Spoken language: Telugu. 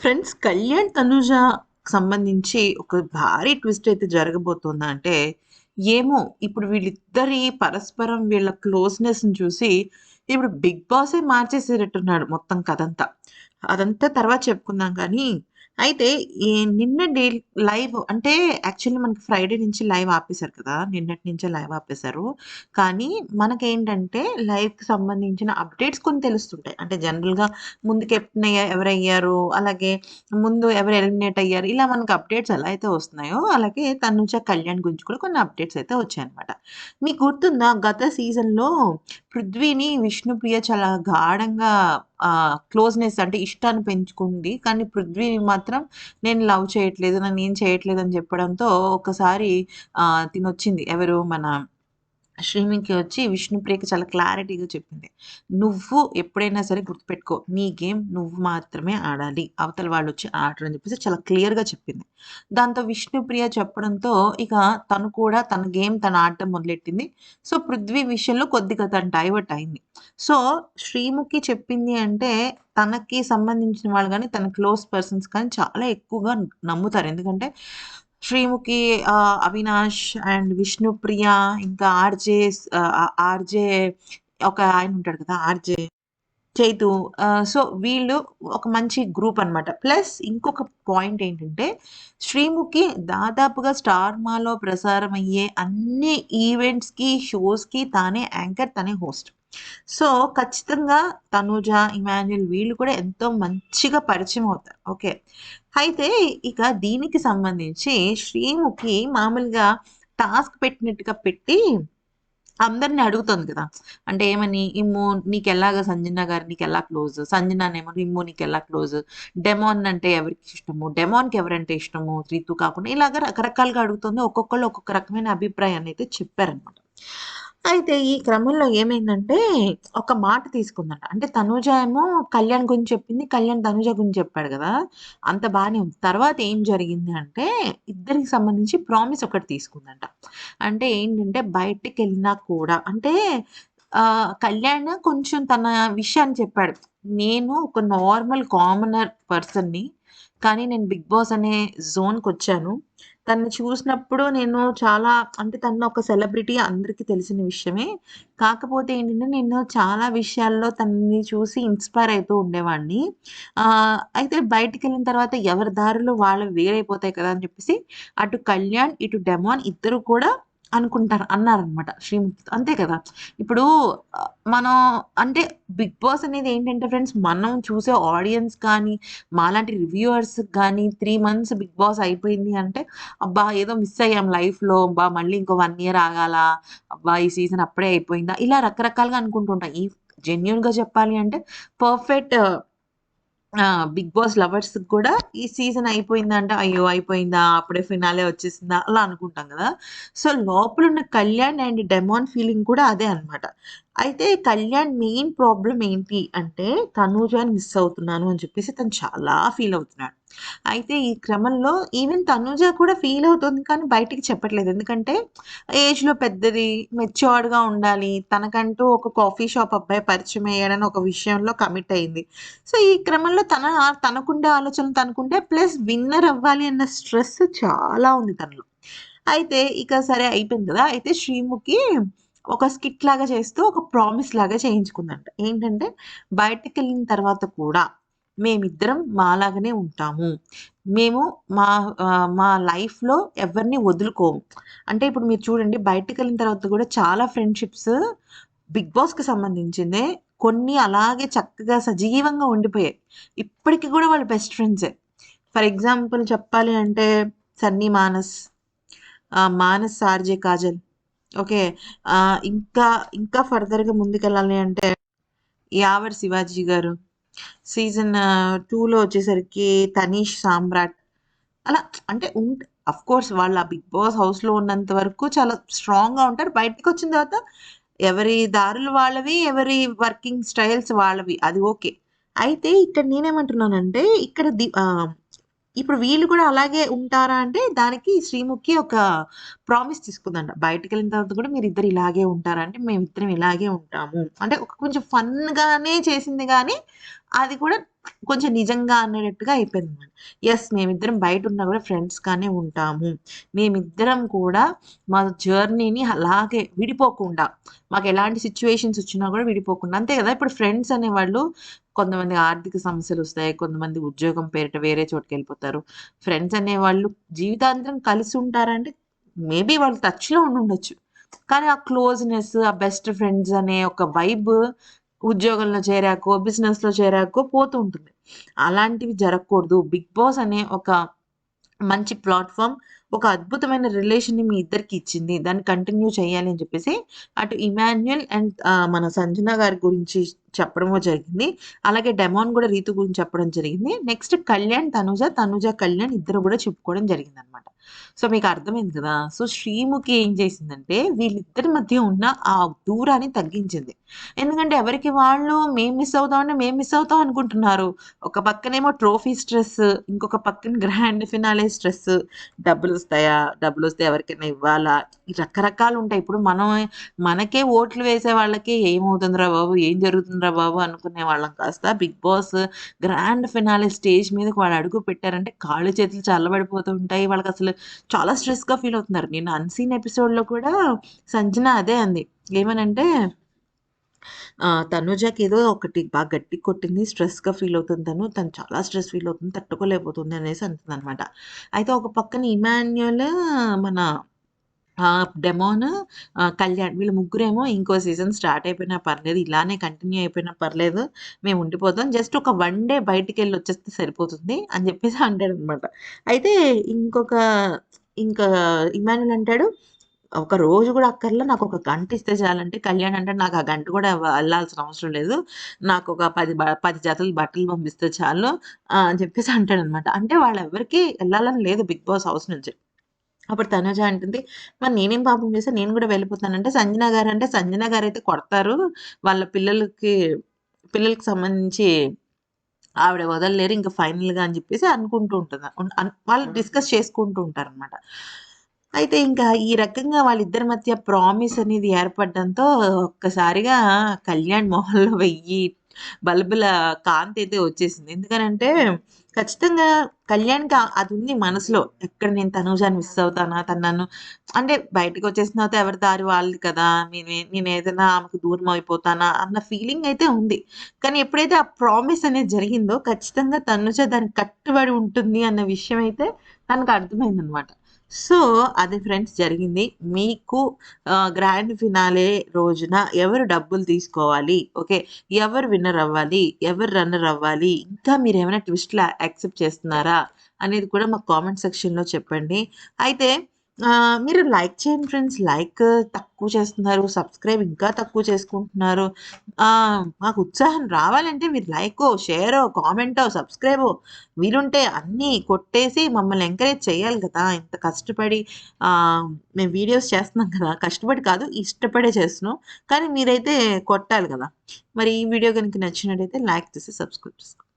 ఫ్రెండ్స్, కళ్యాణ్ తనుజ సంబంధించి ఒక భారీ ట్విస్ట్ అయితే జరగబోతుందా అంటే, ఏమో ఇప్పుడు వీళ్ళిద్దరి పరస్పరం వీళ్ళ క్లోజ్‌నెస్‌ని చూసి ఇప్పుడు 'బిగ్ బాసే' మార్చేసేటట్టున్నాడు మొత్తం కథంతా. అదంతా తర్వాత చెప్పుకుందాం కానీ, అయితే ఈ నిన్న లైవ్ అంటే యాక్చువల్లీ మనకి ఫ్రైడే నుంచి లైవ్ ఆపేశారు కదా! నిన్నటి నుంచే లైవ్ ఆపేశారు. కానీ మనకేంటంటే లైవ్‌కి సంబంధించిన అప్డేట్స్ కొన్ని తెలుస్తుంటాయి. అంటే జనరల్‌గా ముందు కెప్టెన్ ఎవరయ్యారు, అలాగే ముందు ఎవరు ఎలిమినేట్ అయ్యారు, ఇలా మనకు అప్డేట్స్ ఎలా అయితే వస్తున్నాయో, అలాగే తనుజ, కళ్యాణ్ గురించి కూడా కొన్ని అప్డేట్స్ అయితే వచ్చాయన్నమాట. మీకు గుర్తుందా గత సీజన్‌లో పృథ్వీని విష్ణుప్రియ చాలా గాఢంగా క్లోజ్‌నెస్ అంటే ఇష్టాన్ని పెంచుకుంది. కానీ పృథ్వీ మాత్రం నేను లవ్ చేయట్లేదు, నన్నేం చేయట్లేదు అని చెప్పడంతో ఒక్కసారి తినొచ్చింది. ఎవరు మన శ్రీమికి వచ్చి విష్ణుప్రియకి చాలా క్లారిటీగా చెప్పింది. "నువ్వు ఎప్పుడైనా సరే గుర్తుపెట్టుకో. నీ గేమ్ నువ్వు మాత్రమే ఆడాలి. అవతల వాళ్ళొచ్చి ఆడరు" అని చెప్పేసి చాలా క్లియర్‌గా చెప్పింది. దాంతో విష్ణుప్రియ చెప్పడంతో ఇక తను కూడా తన గేమ్ తను ఆడటం మొదలెట్టింది. సో, పృథ్వీ విషయంలో కొద్దిగా తను డైవర్ట్ అయింది. సో, శ్రీముఖి చెప్పింది అంటే తనకి సంబంధించిన వాళ్ళు గాని, తన క్లోజ్ పర్సన్స్ కానీ చాలా ఎక్కువగా నమ్ముతారు. ఎందుకంటే శ్రీముఖి, అవినాష్ అండ్ విష్ణుప్రియ ఇంకా ఆర్‌జే ఒక ఆయన ఉంటాడు కదా! ఆర్‌జే చైతు. సో, వీళ్ళు ఒక మంచి గ్రూప్ అనమాట. ప్లస్ ఇంకొక పాయింట్ ఏంటంటే, శ్రీముఖి దాదాపుగా స్టార్మాలో ప్రసారమయ్యే అన్ని ఈవెంట్స్‌కి, షోస్‌కి తానే యాంకర్, తనే హోస్ట్. సో, ఖచ్చితంగా తనూజ, ఇమాన్యుల్ వీళ్ళు కూడా ఎంతో మంచిగా పరిచయం అవుతారు. ఓకే. అయితే ఇక దీనికి సంబంధించి శ్రీముఖి మామూలుగా టాస్క్ పెట్టినట్టుగా పెట్టి అందరిని అడుగుతుంది కదా! అంటే ఏమని, "ఇమ్ము నీకెలాగా సంజన గారు నీకెలా క్లోజు?" సంజననేమో "ఇమ్ము నీకెలా క్లోజు?" డెమాన్ అంటే ఎవరికి ఇష్టము? డెమాన్‌కి ఎవరంటే ఇష్టము? రీతు కాకుండా ఇలాగ రకరకాలుగా అడుగుతుంది. ఒక్కొక్కళ్ళు ఒక్కొక్క రకమైన అభిప్రాయాన్నయితే చెప్పారనమాట. అయితే ఈ క్రమంలో ఏమైందంటే ఒక మాట తీసుకుందంట. అంటే తనూజ ఏమో కళ్యాణ్ గురించి చెప్పింది. కళ్యాణ్ తనూజ గురించి చెప్పాడు గదా! అంత బానే ఉంది. తర్వాత ఏం జరిగింది అంటే ఇద్దరికి సంబంధించి ప్రామిస్ ఒకటి తీసుకుందంట. అంటే ఏంటంటే బయటికెళ్ళినా కూడా అంటే కళ్యాణ్ కొంచెం తన విషయాన్ని చెప్పాడు. నేను ఒక నార్మల్ కామనర్ పర్సన్‌ని. కానీ నేను 'బిగ్ బాస్' అనే జోన్‌కొచ్చాను. తనని చూసినప్పుడు నేను చాలా అంటే తను ఒక సెలబ్రిటీ అందరికీ తెలిసిన విషయమే. కాకపోతే ఏంటంటే నేను చాలా విషయాల్లో తనని చూసి ఇన్‌స్పైర్ అయితూ ఉండేవాడిని. అయితే బయటికెళ్ళిన తర్వాత ఎవరి దారులు వాళ్ళవి వేరైపోతాయి కదా! అని చెప్పేసి అటు కళ్యాణ్, ఇటు డెమాన్ ఇద్దరు కూడా అన్నారనమాట శ్రీముఖితో. అంతే కదా! ఇప్పుడు మనం అంటే 'బిగ్ బాస్' అనేది ఏంటంటే ఫ్రెండ్స్ మనం చూసే ఆడియన్స్ కానీ, మాలాంటి రివ్యూవర్స్‌కి గానీ 3 మంత్స్ 'బిగ్ బాస్' అయిపోయింది అంటే, అబ్బా! ఏదో మిస్ అయ్యాం లైఫ్‌లో. అబ్బా! మళ్ళీ ఇంకో 1 ఇయర్ ఆగాలా? అబ్బా! ఈ సీజన్ అప్పుడే అయిపోయిందా? ఇలా రకరకాలుగా అనుకుంటుంటాం. జెన్యూన్‌గా చెప్పాలి అంటే పర్ఫెక్ట్ 'బిగ్ బాస్' లవర్స్‌కి కూడా ఈ సీజన్ అయిపోయిందంటే, అయ్యో! అయిపోయిందా? అప్పుడే ఫినాలే వచ్చేసిందా? అలా అనుకుంటాం గదా! సో, లోపలున్న కళ్యాణ్ అండ్ డెమాన్ ఫీలింగ్ కూడా అదే అన్నమాట. అయితే కళ్యాణ్ మెయిన్ ప్రాబ్లమ్ ఏంటి అంటే, తనూజని మిస్ అవుతున్నాను అని చెప్పేసి తను చాలా ఫీల్ అవుతున్నాడు. అయితే ఈ క్రమంలో ఈవెన్ తనూజ కూడా ఫీల్ అవుతుంది కానీ బయటికి చెప్పట్లేదు. ఎందుకంటే ఏజ్‌లో పెద్దది, మెచ్యూర్డ్‌గా ఉండాలి. తనకంటూ ఒక కాఫీ షాప్ అబ్బాయి పరిచయం అయ్యాడని ఒక విషయంలో కమిట్ అయింది. సో, ఈ క్రమంలో తనకుండే ఆలోచనలు తనకుంటే ప్లస్ విన్నర్ అవ్వాలి అన్న స్ట్రెస్ చాలా ఉంది తనలో. అయితే ఇక సరే అయిపోయింది కదా! అయితే శ్రీముఖి ఒక స్కిట్ లాగా చేస్తూ ఒక ప్రామిస్ లాగా చేయించుకుందంట. ఏంటంటే బయటికెళ్ళిన తర్వాత కూడా మేమిద్దరం మాలాగానే ఉంటాము. మేము మా లైఫ్‌లో ఎవరిని వదులుకోము. అంటే ఇప్పుడు మీరు చూడండి బయటికెళ్ళిన తర్వాత కూడా చాలా ఫ్రెండ్‌షిప్స్ 'బిగ్ బాస్‌కి' సంబంధించిందే కొన్ని అలాగే చక్కగా సజీవంగా ఉండిపోయాయి. ఇప్పటికి గూడా వాళ్ళు బెస్ట్ ఫ్రెండ్సే. ఫర్ ఎగ్జాంపుల్ చెప్పాలి అంటే 'సన్నీ మానస్', 'మానస్ ఆర్‌జే కాజల్'. ఓకే. ఇంకా ఇంకా ఫర్దర్‌గా ముందుకెళ్ళాలి అంటే 'యావర్ శివాజీ' గారు. సీజన్ 2లో వచ్చేసరికి 'తనీష్ సామ్రాట్'. అలా అంటే ఆఫ్‌కోర్స్ వాళ్ళు ఆ 'బిగ్ బాస్' హౌస్‌లో ఉన్నంత వరకు చాలా స్ట్రాంగ్‌గా ఉంటారు. బయటకొచ్చిన తర్వాత ఎవరి దారులు వాళ్ళవి, ఎవరి వర్కింగ్ స్టైల్స్ వాళ్ళవి. అది ఓకే. అయితే ఇక్కడ నేనేమంటున్నానంటే ఇక్కడ ఇప్పుడు వీళ్ళు కూడా అలాగే ఉంటారా అంటే, దానికి శ్రీముఖి ఒక ప్రామిస్ తీసుకుందంట. బయటికెళ్ళిన తర్వాత కూడా మీరిద్దరు ఇలాగే ఉంటారా అంటే, మేమిద్దరం ఇలాగే ఉంటాము. అంటే ఒక కొంచెం ఫన్‌గానే చేసింది గానీ, అది కూడా కొంచెం నిజంగా అనేటట్టుగా అయిపోయిందనమాట. యెస్, మేమిద్దరం బయటున్నా కూడా ఫ్రెండ్స్‌గానే ఉంటాము. మేమిద్దరం కూడా మా జర్నీని అలాగే విడిపోకుండా, మాకెలాంటి సిట్యుయేషన్స్ వచ్చినా కూడా విడిపోకుండా అంతే కదా! ఇప్పుడు ఫ్రెండ్స్ అనేవాళ్ళు కొంతమంది ఆర్థిక సమస్యలొస్తాయి. కొంతమంది ఉద్యోగం పేరిట వేరే చోటుకెళ్ళిపోతారు. ఫ్రెండ్స్ అనేవాళ్ళు జీవితాంతం కలిసి ఉంటారంటే, మేబీ వాళ్ళు టచ్‌లో ఉండుండొచ్చు. కానీ ఆ క్లోజ్‌నెస్, ఆ బెస్ట్ ఫ్రెండ్స్ అనే ఒక వైబ్ ఉద్యోగంలో చేరాకో, బిజినెస్‌లో చేరాకో పోతూ ఉంటుంది. అలాంటివి జరగకూడదు. 'బిగ్ బాస్' అనే ఒక మంచి ప్లాట్‌ఫార్మ్ ఒక అద్భుతమైన రిలేషన్‌ని మీ ఇద్దరికి ఇచ్చింది. దాన్ని కంటిన్యూ చేయాలి అని చెప్పేసి అటు ఇమాన్యుయల్ అండ్ మన సంజన గారి గురించి చెప్పడము జరిగింది. అలాగే డెమాన్ గూడా రీతు గురించి చెప్పడం జరిగింది. నెక్స్ట్ కళ్యాణ్, తనుజ, తనుజ, కళ్యాణ్ ఇద్దరు గూడా చెప్పుకోవడం జరిగిందనమాట. సో, మీకు అర్థమైంది కదా! సో, శ్రీముఖి ఏం చేసిందంటే వీళ్ళిద్దరి మధ్య ఉన్న ఆ దూరాన్ని తగ్గించింది. ఎందుకంటే ఎవరికి వాళ్ళు మేము మిస్ అవుతాం అంటే మేము మిస్ అవుతాం అనుకుంటున్నారు. ఒక పక్కనేమో ట్రోఫీ స్ట్రెస్, ఇంకొక పక్కన గ్రాండ్ ఫినాలే స్ట్రెస్. డబ్బులొస్తాయా? డబ్బులొస్తే ఎవరికైనా ఇవ్వాలా? ఈ రకరకాలుంటాయి. ఇప్పుడు మనకే ఓట్లు వేసే వాళ్ళకి ఏమవుతుందిరా బాబు! ఏం జరుగుతుందిరా బాబు! అనుకునే వాళ్ళం కాస్త Bigg Boss grand finale stage మీదకి వాళ్ళు అడుగు పెట్టారంటే కాళ్ళు చేతులు చల్లబడిపోతూ ఉంటాయి. వాళ్ళకసలు చాలా స్ట్రెస్‌గా ఫీల్ అవుతున్నారు. నేను అన్‌సీన్ ఎపిసోడ్‌లో కూడా సంజన అదే అంది. ఏమనంటే తనుజకేదో ఒకటి బాగా గట్టిగా కొట్టింది. స్ట్రెస్‌గా ఫీల్ అవుతుంది తను. తను చాలా స్ట్రెస్ ఫీల్ అవుతుంది. తట్టుకోలేకపోతుంది అనేసి అంటుందనమాట. అయితే ఒక పక్కన ఇమాన్యుయల్, మన డెమోన్, కళ్యాణ్ వీళ్ళు ముగ్గురేమో ఇంకో సీజన్ స్టార్ట్ అయిపోయినా పర్లేదు. ఇలానే కంటిన్యూ అయిపోయినా పర్లేదు. మేము ఉండిపోతాం. జస్ట్ ఒక వన్ డే బయటికెళ్ళి వచ్చేస్తే సరిపోతుంది అని చెప్పేసి అంటాడనమాట. అయితే ఇంకొక ఇంకా ఇమాన్యుయల్ అంటాడు, "ఒక రోజు గూడా అక్కర్లా. నాకొక గంట ఇస్తే చాలంటే." కళ్యాణ్ అంటాడు, "నాకు ఆ గంట కూడా ఎళ్ళాల్సిన అవసరం లేదు. నాకొక 10 జతలు బట్టలు పంపిస్తే చాలు" అని చెప్పేసి అంటాడనమాట. అంటే వాళ్ళెవ్వరికీ ఎళ్ళాలని లేదు బిగ్ బాస్ హౌస్ నుంచి. అప్పుడు తనుజ అంటుంది, "మరి నేనేం పాపం చేశా? నేను గూడా వెళ్ళిపోతానంటే." సంజన గారంటే, సంజన గారైతే కొడతారు. వాళ్ళ పిల్లలకి సంబంధించి ఆవిడ వదలలేరు ఇంక ఫైనల్‌గా అని జెప్పేసి అనుకుంటూ ఉంటది. వాళ్ళు డిస్కస్ చేసుకుంటూ ఉంటారనమాట. అయితే ఇంకా ఈ రకంగా వాళ్ళిద్దరి మధ్య ప్రామిస్ అనేది ఏర్పడడంతో ఒక్కసారిగా కళ్యాణ్ మొహంలో 1000 బల్బుల కాంతయితే వచ్చేసింది. ఎందుకనంటే ఖచ్చితంగా కళ్యాణ్‌కి అదుంది మనసులో. ఎక్కడ నేను తనూజని మిస్ అవుతానా? తను నన్ను అంటే బయటకొచ్చేసిన తర్వాత ఎవరి దారి వాళ్ళది కదా! నేనేదైనా ఆమెకు దూరం అయిపోతానా? అన్న ఫీలింగయితే ఉంది. కానీ ఎప్పుడైతే ఆ ప్రామిస్ అనేది జరిగిందో ఖచ్చితంగా తనుజ దానికి కట్టుబడి ఉంటుంది అన్న విషయం అయితే తనకు అర్థమైందనమాట. సో, అది ఫ్రెండ్స్ జరిగింది. మీకు గ్రాండ్ ఫినాలే రోజున ఎవరు డబ్బులు తీసుకోవాలి? ఓకే. ఎవరు విన్నర్ అవ్వాలి? ఎవరు రన్నర్ అవ్వాలి? ఇంకా మీరేమైనా ట్విస్ట్‌లు యాక్సెప్ట్ చేస్తున్నారా? అనేది కూడా మాకు కామెంట్ సెక్షన్‌లో చెప్పండి. అయితే మీరు లైక్ చేయండి ఫ్రెండ్స్. లైక్ తక్కువ చేస్తున్నారు. సబ్స్క్రైబ్ ఇంకా తక్కువ చేసుకుంటున్నారు. మాకు ఉత్సాహం రావాలంటే మీరు లైకో, షేరో, కామెంటో, సబ్స్క్రైబో వీలుంటే అన్నీ కొట్టేసి మమ్మల్ని ఎంకరేజ్ చేయాలి కదా! ఇంత కష్టపడి మేము వీడియోస్ చేస్తున్నాం కదా! కష్టపడి కాదు, ఇష్టపడే చేస్తున్నాం. కానీ మీరైతే కొట్టాలి కదా! మరి ఈ వీడియో గనుక నచ్చినట్టయితే లైక్ చేసి సబ్స్క్రైబ్ చేసుకోండి.